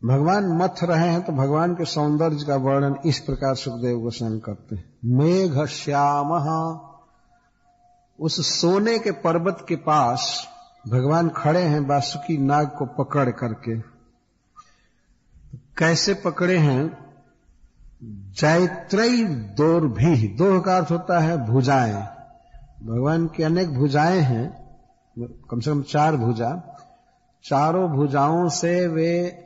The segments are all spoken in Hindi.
भगवान मथ रहे हैं तो भगवान के सौंदर्य का वर्णन इस प्रकार सुखदेव गोस्वामी करते हैं। मेघ श्याम, उस सोने के पर्वत के पास भगवान खड़े हैं वासुकी नाग को पकड़ करके। कैसे पकड़े हैं? जैत्रई दोर्भी, दोह का अर्थ होता है भुजाएं। भगवान की अनेक भुजाएं हैं, कम से कम 4 भुजा, चारों भुजाओं से वे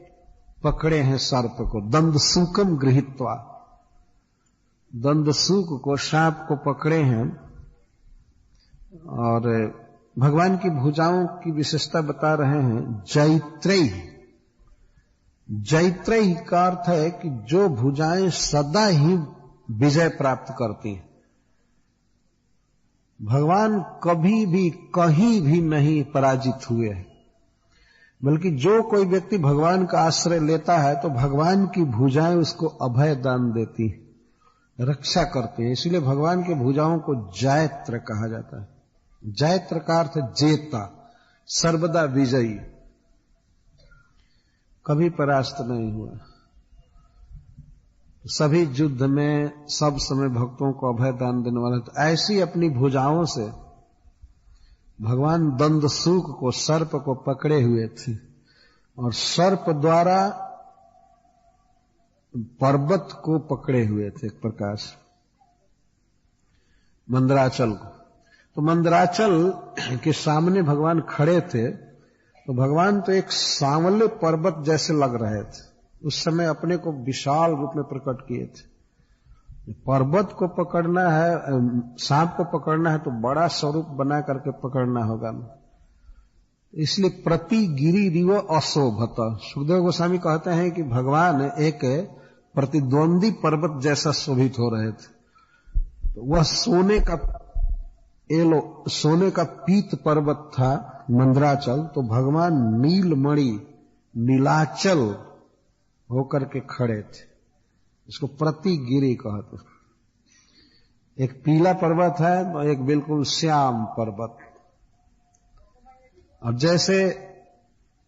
पकड़े हैं सर्प को। दंदसूकम गृहीत्वा, दंदसूक को, सांप को पकड़े हैं। और भगवान की भुजाओं की विशेषता बता रहे हैं। जैत्रई, जैत्रई का अर्थ है कि जो भुजाएं सदा ही विजय प्राप्त करती हैं। भगवान कभी भी कहीं भी नहीं पराजित हुए हैं, बल्कि जो कोई व्यक्ति भगवान का आश्रय लेता है तो भगवान की भुजाएं उसको अभय दान देती हैं, रक्षा करते हैं। इसलिए भगवान के भुजाओं को जैत्र कहा जाता है। जैत्र का अर्थ जेता, सर्वदा विजयी, कभी परास्त नहीं हुआ। सभी युद्ध में सब समय भक्तों को अभय दान देने वाला। तो ऐसी अपनी भुजाओं से भगवान दंदसूक को, सर्प को पकड़े हुए थे और सर्प द्वारा पर्वत को पकड़े हुए थे। एक प्रकार से मंदराचल को, तो मंदराचल के सामने भगवान खड़े थे तो भगवान तो एक सांवले पर्वत जैसे लग रहे थे। उस समय अपने को विशाल रूप में प्रकट किए थे। पर्वत को पकड़ना है, सांप को पकड़ना है तो बड़ा स्वरूप बना करके पकड़ना होगा। इसलिए प्रति गिरी रिव अशोभत, सुखदेव गोस्वामी कहते हैं कि भगवान एक प्रतिद्वंदी पर्वत जैसा शोभित हो रहे थे। तो वह सोने का पीत पर्वत था मंदराचल। तो भगवान नीलमणि, नीलाचल होकर के खड़े थे। इसको प्रतिगिरी कहते हैं। एक पीला पर्वत है और एक बिल्कुल श्याम पर्वत। और जैसे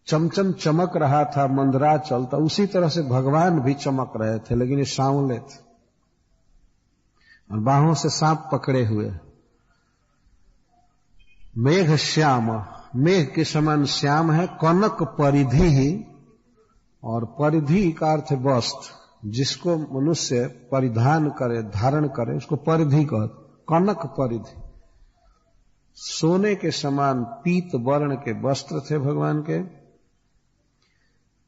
चमचम चमक रहा था मंदराचल, तो उसी तरह से भगवान भी चमक रहे थे, लेकिन ये सांवले थे और बाहों से सांप पकड़े हुए। मेघ श्याम, मेघ के समान श्याम है। कनक परिधि ही, और परिधि का अर्थ है वस्त्र, जिसको मनुष्य परिधान करे, धारण करे, उसको परिधि कहते। कनक परिधि, सोने के समान पीत वर्ण के वस्त्र थे भगवान के।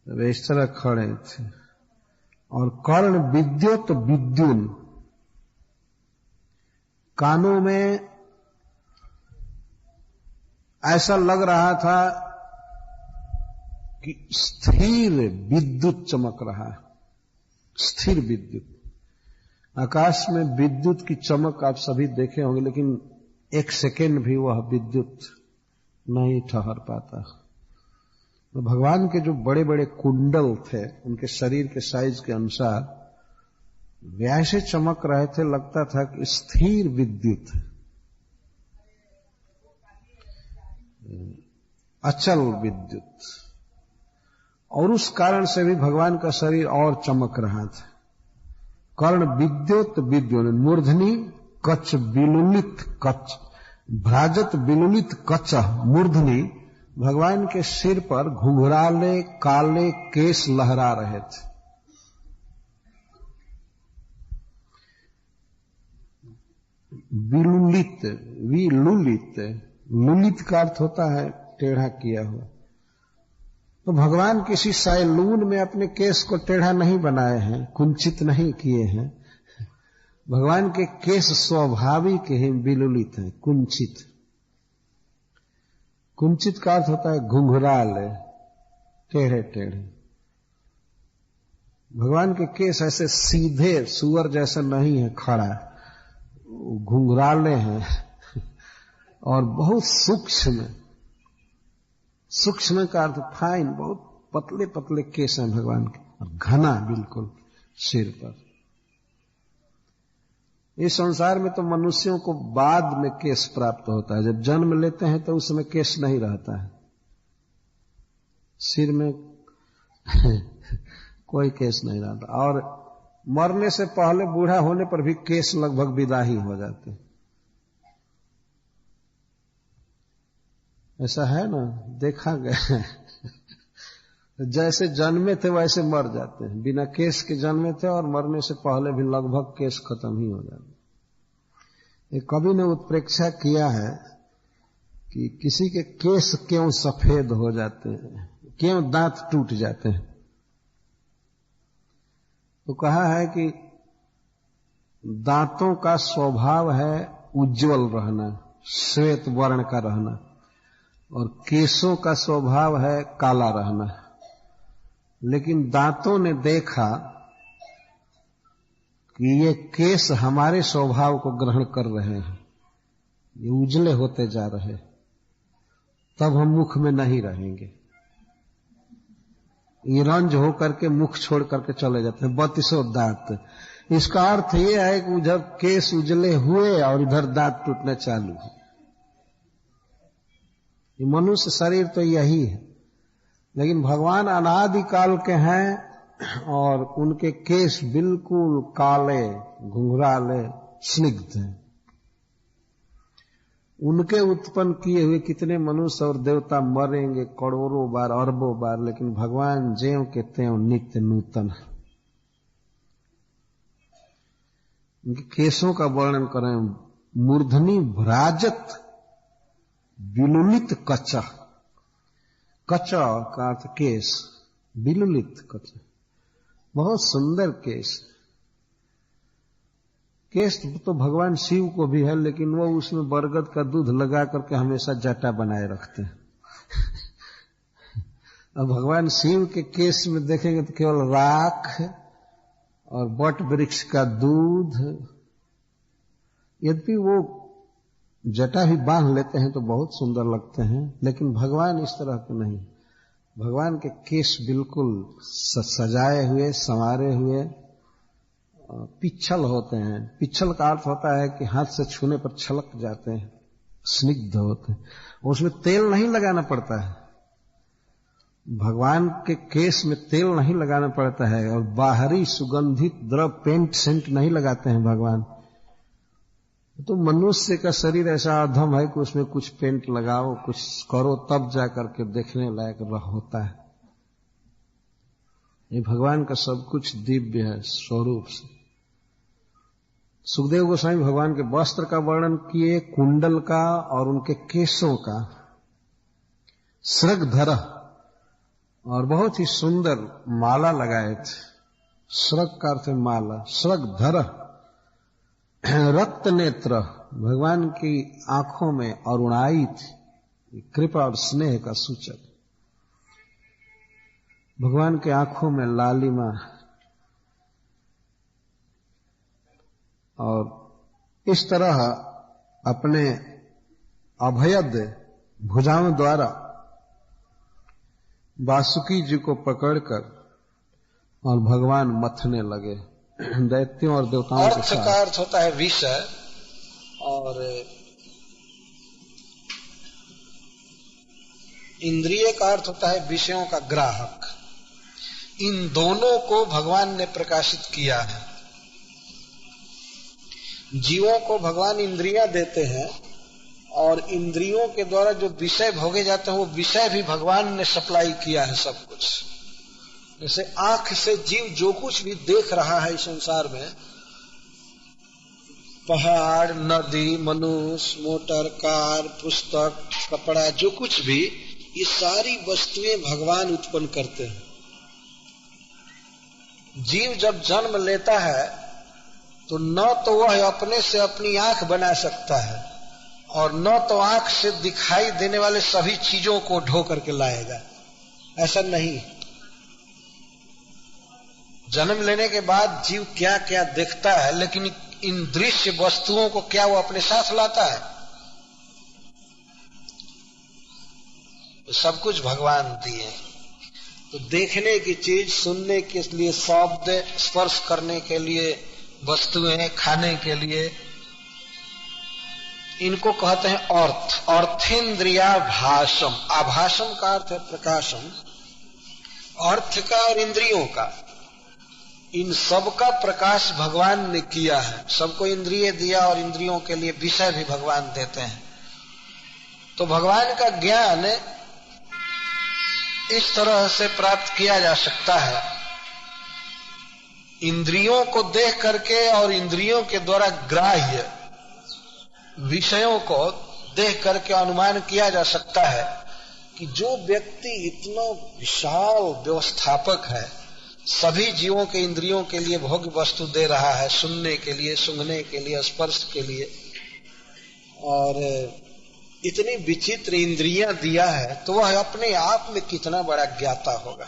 वे इस तरह खड़े थे। और कर्ण विद्युत विद्युन, कानों में ऐसा लग रहा था कि स्थिर विद्युत चमक रहा है। स्थिर विद्युत, आकाश में विद्युत की चमक आप सभी देखे होंगे, लेकिन एक सेकेंड भी वह विद्युत नहीं ठहर पाता। तो भगवान के जो बड़े बड़े कुंडल थे, उनके शरीर के साइज के अनुसार वे ऐसे चमक रहे थे, लगता था कि स्थिर विद्युत, अचल विद्युत। और उस कारण से भी भगवान का शरीर और चमक रहा था। कर्ण विद्युत विद्युन, मूर्धनि कच विलुलित कच, भ्राजत विलुलित कच मूर्धनि। भगवान के सिर पर घुंघराले काले केस लहरा रहे थे। विलुलित, विलुलित, लुलित का अर्थ होता है टेढ़ा किया हुआ। तो भगवान किसी सैलून में अपने केस को टेढ़ा नहीं बनाए हैं, कुंचित नहीं किए हैं। भगवान के केस स्वाभाविक ही विलुलित हैं, कुंचित। कुंचित का अर्थ होता है घुंघराले, टेढ़े टेढ़े। भगवान के केस ऐसे सीधे सुअर जैसा नहीं है खड़ा, घुंघराले हैं और बहुत सूक्ष्म। सूक्ष्म का अर्थ फाइन, बहुत पतले पतले केस हैं भगवान के, और घना बिल्कुल सिर पर। इस संसार में तो मनुष्यों को बाद में केस प्राप्त होता है। जब जन्म लेते हैं तो उस समय केस नहीं रहता है सिर में। कोई केस नहीं रहता। और मरने से पहले बूढ़ा होने पर भी केस लगभग विदा ही हो जाते हैं। ऐसा है ना, देखा गया है। जैसे जन्मे थे वैसे मर जाते हैं, बिना केस के जन्मे थे और मरने से पहले भी लगभग केस खत्म ही हो जाते। एक कवि ने उत्प्रेक्षा किया है कि किसी के केस क्यों सफेद हो जाते हैं, क्यों दांत टूट जाते हैं। तो कहा है कि दांतों का स्वभाव है उज्जवल रहना, श्वेत वर्ण का रहना, और केशों का स्वभाव है काला रहना। लेकिन दांतों ने देखा कि ये केश हमारे स्वभाव को ग्रहण कर रहे हैं, ये उजले होते जा रहे हैं, तब हम मुख में नहीं रहेंगे। ये रंज होकर के मुख छोड़ करके चले जाते हैं, 32 दांत। इसका अर्थ ये है कि उधर केश उजले हुए और इधर दांत टूटने चालू है। ये मनुष्य शरीर तो यही है, लेकिन भगवान अनादिकाल के हैं और उनके केश बिल्कुल काले, घुंघराले, स्निग्ध हैं। उनके उत्पन्न किए हुए कितने मनुष्य और देवता मरेंगे करोड़ों बार, अरबों बार, लेकिन भगवान ज्यों के त्यों नित्य नूतन है। उनके केशों का वर्णन करें, मूर्धनि भ्राजत विलुलित कचा। कचा का अर्थ केश, विलुलित कचा, बहुत सुंदर केश। केश तो भगवान शिव को भी है, लेकिन वो उसमें बरगद का दूध लगा करके हमेशा जटा बनाए रखते हैं। अब भगवान शिव के केश में देखेंगे तो केवल राख और बट वृक्ष का दूध। यद्यपि वो जटा भी बांध लेते हैं तो बहुत सुंदर लगते हैं, लेकिन भगवान इस तरह के नहीं। भगवान के केश बिल्कुल सजाए हुए, संवारे हुए, पिच्छल होते हैं। पिच्छल का अर्थ होता है कि हाथ से छूने पर छलक जाते हैं, स्निग्ध होते हैं। उसमें तेल नहीं लगाना पड़ता है, भगवान के केश में तेल नहीं लगाना पड़ता है, और बाहरी सुगंधित द्रव, पेंट सेंट नहीं लगाते हैं भगवान। तो मनुष्य का शरीर ऐसा अधम है कि उसमें कुछ पेंट लगाओ, कुछ करो, तब जाकर के देखने लायक होता है। ये भगवान का सब कुछ दिव्य है स्वरूप से। सुखदेव गोस्वामी भगवान के वस्त्र का वर्णन किए, कुंडल का और उनके केशों का। श्रगधर, और बहुत ही सुंदर माला लगाए थे। श्रग का अर्थ है माला, श्रगधर। रक्त नेत्र, भगवान की आंखों में अरुणाई थी, कृपा और स्नेह का सूचक। भगवान के आंखों में लालिमा, और इस तरह अपने अभयद भुजाओं द्वारा वासुकी जी को पकड़कर और भगवान मथने लगे दैत्यों और देवताओं के साथ। अर्थ का अर्थ होता है विषय, और इंद्रिय का अर्थ होता है विषयों का ग्राहक। इन दोनों को भगवान ने प्रकाशित किया है। जीवों को भगवान इंद्रियां देते हैं, और इंद्रियों के द्वारा जो विषय भोगे जाते हैं वो विषय भी भगवान ने सप्लाई किया है सब कुछ। जैसे आंख से जीव जो कुछ भी देख रहा है इस संसार में, पहाड़, नदी, मनुष्य, मोटर, कार, पुस्तक, कपड़ा, जो कुछ भी, ये सारी वस्तुएं भगवान उत्पन्न करते हैं। जीव जब जन्म लेता है तो न तो वह अपने से अपनी आंख बना सकता है, और न तो आंख से दिखाई देने वाले सभी चीजों को ढो करके लाएगा। ऐसा नहीं। जन्म लेने के बाद जीव क्या क्या देखता है, लेकिन इन दृश्य वस्तुओं को क्या वो अपने साथ लाता है? तो सब कुछ भगवान दिए। तो देखने की चीज, सुनने के लिए शब्द, स्पर्श करने के लिए वस्तुएं, खाने के लिए, इनको कहते हैं अर्थ। अर्थेंद्रिया भाषम। आभाषम का अर्थ है प्रकाशम, अर्थ का और इंद्रियों का। इन सब का प्रकाश भगवान ने किया है। सबको इंद्रिय दिया और इंद्रियों के लिए विषय भी भगवान देते हैं। तो भगवान का ज्ञान इस तरह से प्राप्त किया जा सकता है, इंद्रियों को देख करके और इंद्रियों के द्वारा ग्राह्य विषयों को देख करके अनुमान किया जा सकता है कि जो व्यक्ति इतना विशाल व्यवस्थापक है, सभी जीवों के इंद्रियों के लिए भोग्य वस्तु दे रहा है, सुनने के लिए, सूंघने के लिए, स्पर्श के लिए, और इतनी विचित्र इंद्रियां दिया है, तो वह अपने आप में कितना बड़ा ज्ञाता होगा।